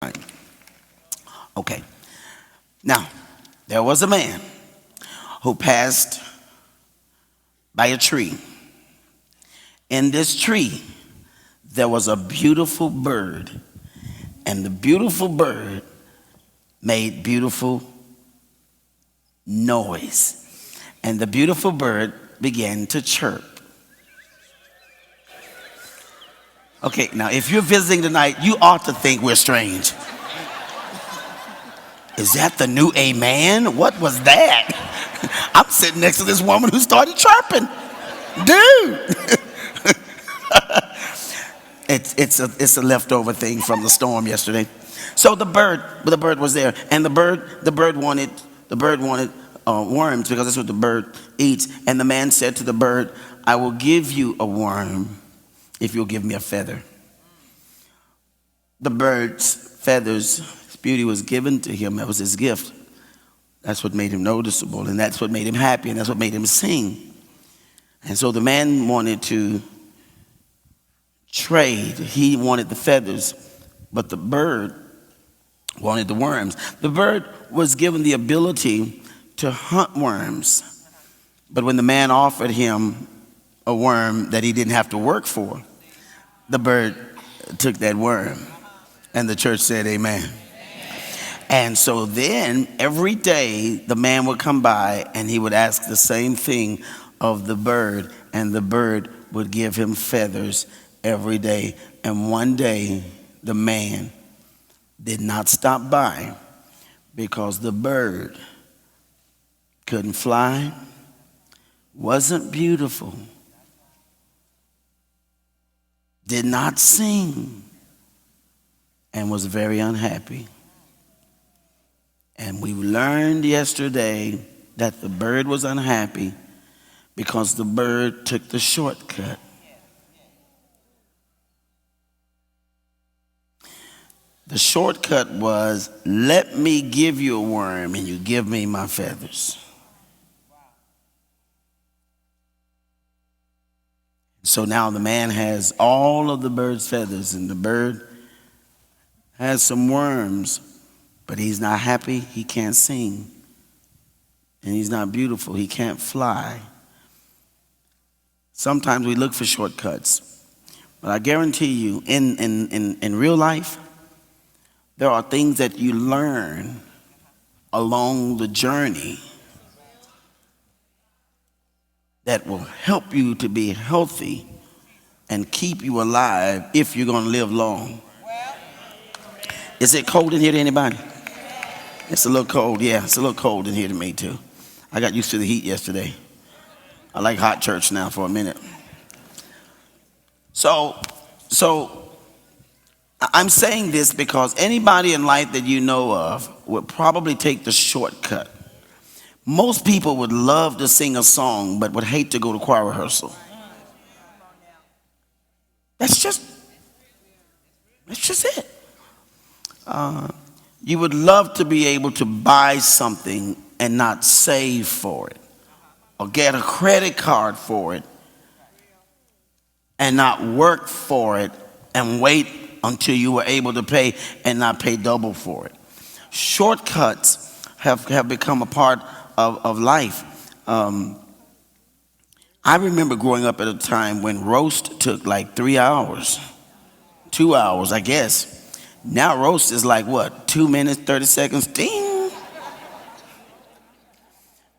Right. Okay. Now, there was a man who passed by a tree. In this tree, there was a beautiful bird, and the beautiful bird made beautiful noise. And the beautiful bird began to chirp. Okay, now if you're visiting tonight, you ought to think we're strange. Is that the new amen? What was that? I'm sitting next to this woman who started chirping. Dude! It's a leftover thing from the storm yesterday. So the bird was there, and the bird wanted worms, because that's what the bird eats. And the man said to the bird, "I will give you a worm if you'll give me a feather." The bird's feathers, his beauty was given to him. That was his gift. That's what made him noticeable, and that's what made him happy, and that's what made him sing. And so the man wanted to trade. He wanted the feathers, but the bird wanted the worms. The bird was given the ability to hunt worms, but when the man offered him a worm that he didn't have to work for, the bird took that worm. And the church said amen. And so then every day the man would come by and he would ask the same thing of the bird, and the bird would give him feathers every day. And one day the man did not stop by because the bird couldn't fly, wasn't beautiful, did not sing, and was very unhappy. And we learned yesterday that the bird was unhappy because the bird took the shortcut. The shortcut was, let me give you a worm and you give me my feathers. So now the man has all of the bird's feathers, and the bird has some worms, but he's not happy, he can't sing, and he's not beautiful, he can't fly. Sometimes we look for shortcuts, but I guarantee you, in real life, there are things that you learn along the journey that will help you to be healthy and keep you alive if you're going to live long. Is it cold in here to anybody? It's a little cold. Yeah, it's a little cold in here to me too. I got used to the heat yesterday. I like hot church now for a minute. So I'm saying this because anybody in life that you know of would probably take the shortcut. Most people would love to sing a song but would hate to go to choir rehearsal. That's just it. You would love to be able to buy something and not save for it, or get a credit card for it and not work for it and wait until you were able to pay and not pay double for it. Shortcuts have become a part of life. I remember growing up at a time when roast took like 3 hours, 2 hours, I guess. Now roast is like what, 2 minutes, 30 seconds, ding.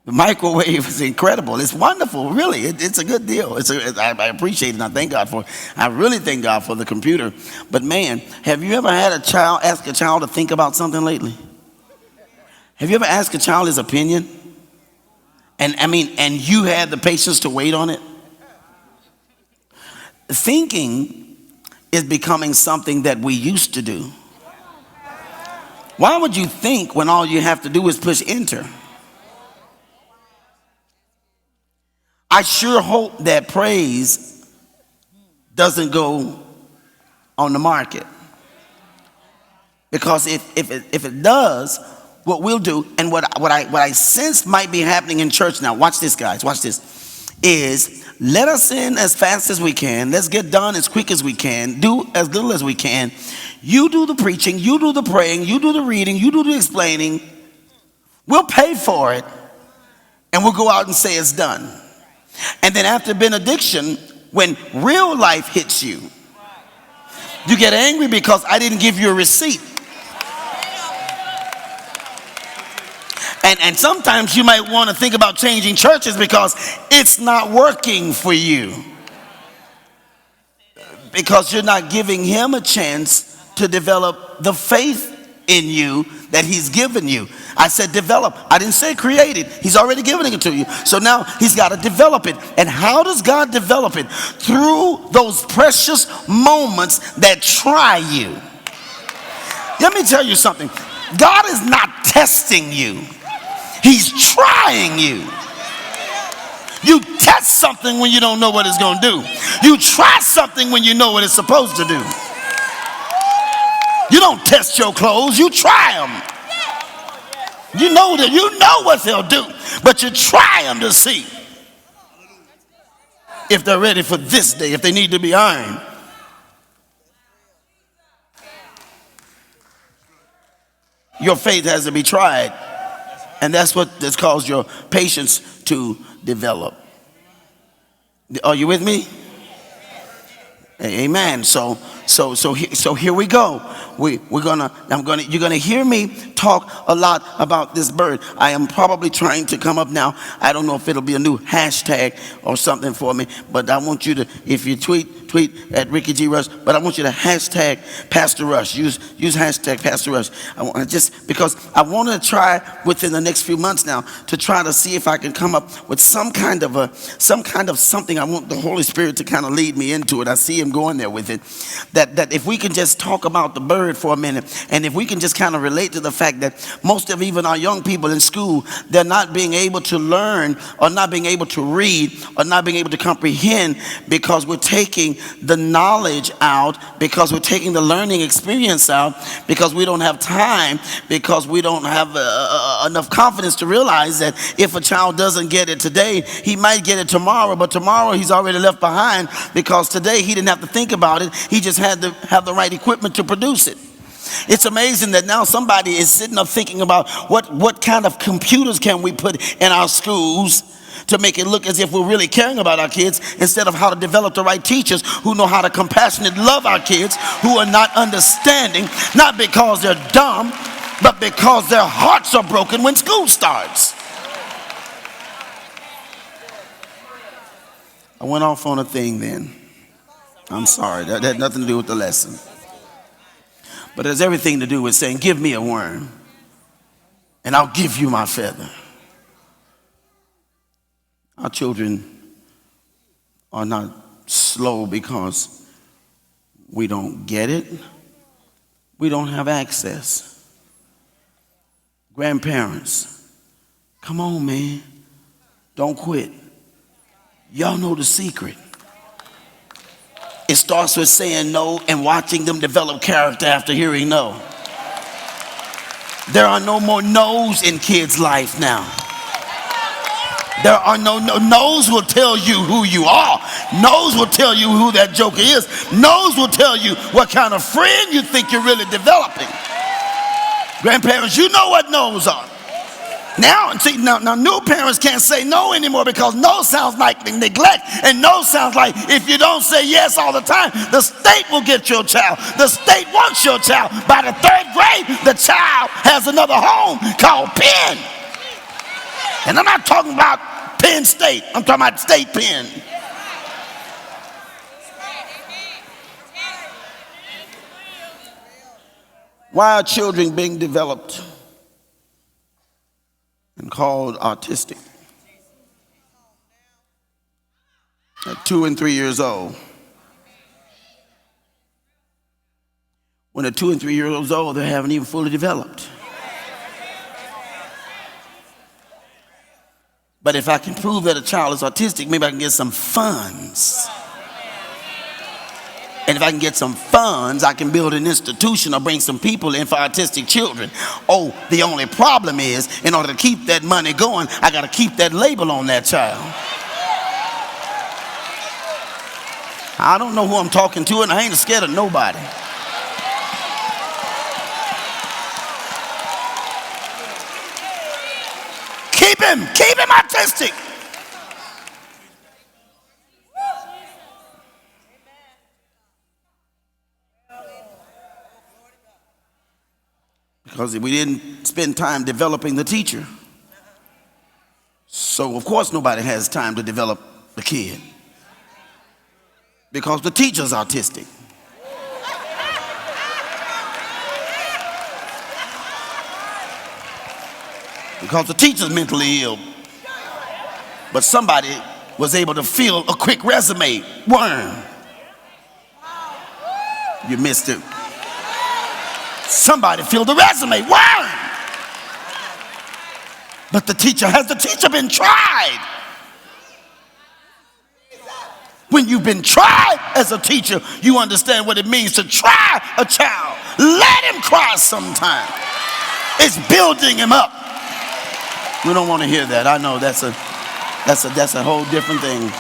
The microwave is incredible. It's wonderful, really. It's a good deal. I appreciate it, and I thank God for it. I really thank God for the computer. But man, have you ever had ask a child to think about something lately? Have you ever asked a child his opinion? And you had the patience to wait on it? Thinking is becoming something that we used to do. Why would you think when all you have to do is push enter? I sure hope that praise doesn't go on the market. Because if it does, what we'll do, and what I sense might be happening in church now, watch this, guys, watch this, is let us in as fast as we can. Let's get done as quick as we can. Do as little as we can. You do the preaching, you do the praying, you do the reading, you do the explaining. We'll pay for it, and we'll go out and say it's done. And then after benediction, when real life hits you, you get angry because I didn't give you a receipt. And sometimes you might want to think about changing churches because it's not working for you. Because you're not giving him a chance to develop the faith in you that he's given you. I said develop. I didn't say create it. He's already given it to you. So now he's got to develop it. And how does God develop it? Through those precious moments that try you. Let me tell you something. God is not testing you. He's trying you. You test something when you don't know what it's going to do. You try something when you know what it's supposed to do. You don't test your clothes, you try them. You know what they'll do, but you try them to see if they're ready for this day, if they need to be ironed. Your faith has to be tried. And that's what has caused your patience to develop. Are you with me? Amen. So here we go. You're gonna hear me talk a lot about this bird. I am probably trying to come up now. I don't know if it'll be a new hashtag or something for me, but I want you to, if you tweet at Rickie G. Rush, but I want you to hashtag Pastor Rush. Use hashtag Pastor Rush. Because I want to try within the next few months now to try to see if I can come up with some kind of something. I want the Holy Spirit to kind of lead me into it. I see him going there with it. That if we can just talk about the bird for a minute, and if we can just kind of relate to the fact that most of even our young people in school, they're not being able to learn or not being able to read or not being able to comprehend because we're taking the knowledge out, because we're taking the learning experience out, because we don't have time, because we don't have enough confidence to realize that if a child doesn't get it today, he might get it tomorrow, but tomorrow he's already left behind because today he didn't have to think about it. He just had to have the right equipment to produce it. It's amazing that now somebody is sitting up thinking about what kind of computers can we put in our schools to make it look as if we're really caring about our kids, instead of how to develop the right teachers who know how to compassionately love our kids who are not understanding, not because they're dumb, but because their hearts are broken when school starts. I went off on a thing then. I'm sorry. That had nothing to do with the lesson. But it has everything to do with saying, give me a worm and I'll give you my feather. Our children are not slow because we don't get it. We don't have access. Grandparents, come on, man. Don't quit. Y'all know the secret. It starts with saying no and watching them develop character after hearing no. There are no more no's in kids' life now. There are no no's will tell you who you are. No's will tell you who that joker is. No's will tell you what kind of friend you think you're really developing. Grandparents, you know what no's are. Now new parents can't say no anymore because no sounds like neglect, and no sounds like if you don't say yes all the time, the state will get your child. The state wants your child. By the 3rd grade, the child has another home called Penn. And I'm not talking about Penn State. I'm talking about State Penn. Why are children being developed and called autistic at 2 and 3 years old? When they're 2 and 3 years old, they haven't even fully developed. But if I can prove that a child is autistic, maybe I can get some funds. And if I can get some funds, I can build an institution or bring some people in for autistic children. Oh, the only problem is, in order to keep that money going, I got to keep that label on that child. I don't know who I'm talking to, and I ain't scared of nobody. Keep him autistic. Because we didn't spend time developing the teacher. So of course nobody has time to develop the kid. Because the teacher's autistic. Because the teacher's mentally ill. But somebody was able to fill a quick resume. Worm. You missed it. Somebody filled the resume. Worm. But has the teacher been tried? When you've been tried as a teacher, you understand what it means to try a child. Let him cry sometime. It's building him up. We don't want to hear that. I know that's a whole different thing.